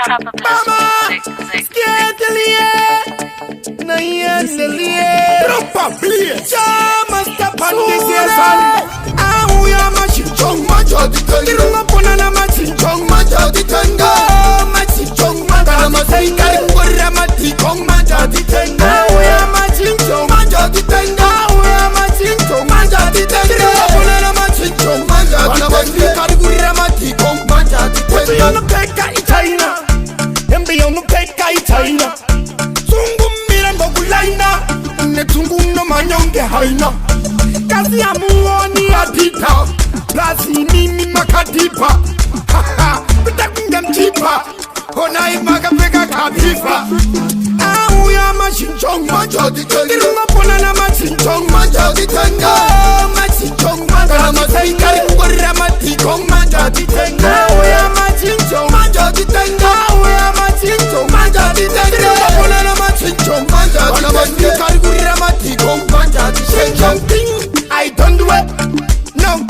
Mama, scared नहीं ऐसे लिए Chama sta pandisi esan Ahu ya machi Chong macho di tenga Kirunga pona na machi Chong macho di tenga Machi chong macho di tenga Kari mati Chong macho di tenga Ahu ya machi Chong macho di tenga Ahu ya machi Chong macho di tenga Kirunga pona na machi Chong macho di tenga Kari mati Chong macho di tenga Embi ono peka I China Embi ono peka I China Sungu mirango kulaina Netungu no manyonge haina Kazi ya muoni adita Plasi mimi makadipa Bita kunga mchipa Hona imaga peka kadipa Ahu ya machinchong macho di tenga Kirunga pona na machinchong macho di tenga Machinchong macho di tenga Kari mati kong macho di tenga Ahu ya machinchong macho di tenga Ahu ya machinchong macho di tenga Kirunga pona na machinchong macho di tenga Kari mati kong macho di tenga Something I don't do it No,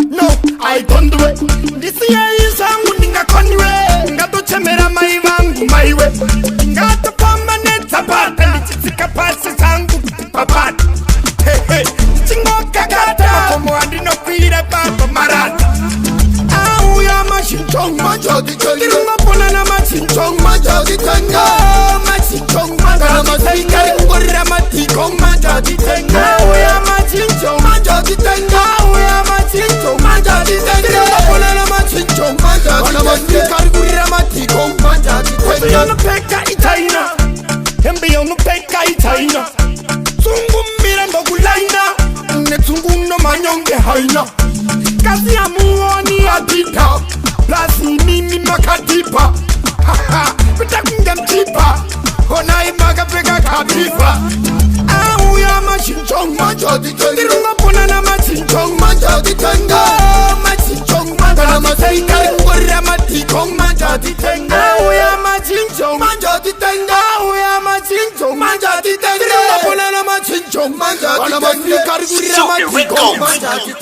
I don't do it This year is angu ninga konwe Ngato chemera maivangu maiwe Ngato pamba neta pata Nichitika pasi zangu papata Hey, chingo kakata Makomo andi no kuira papa marata Ahu ya machinchong macho di tenga Kirunga pona na machinchong macho di tenga Machinchong macho di tenga Kari mati kong macho di tenga Ahu ya machinchong macho di tenga Ahu ya machinchong macho di tenga Kirunga pona na machinchong macho di tenga Kari mati kong macho di tenga Embi ono peka I China Embi ono peka I China Sungu mirango kulaina Netungu no manyonge haina Kazi ya muoni adita Plasi mimi makadipa Bita kunga mchipa Hona imaga peka kadipa Ahu ya machinchong macho di tenga Kirunga pona na machinchong macho di tenga Machinchong macho di tenga Kari mati kong macho di tenga Ahu ya machinchong macho di tenga Ahu ya machinchong macho di tenga Kirunga pona na machinchong macho di tenga Kari mati kong macho di tenga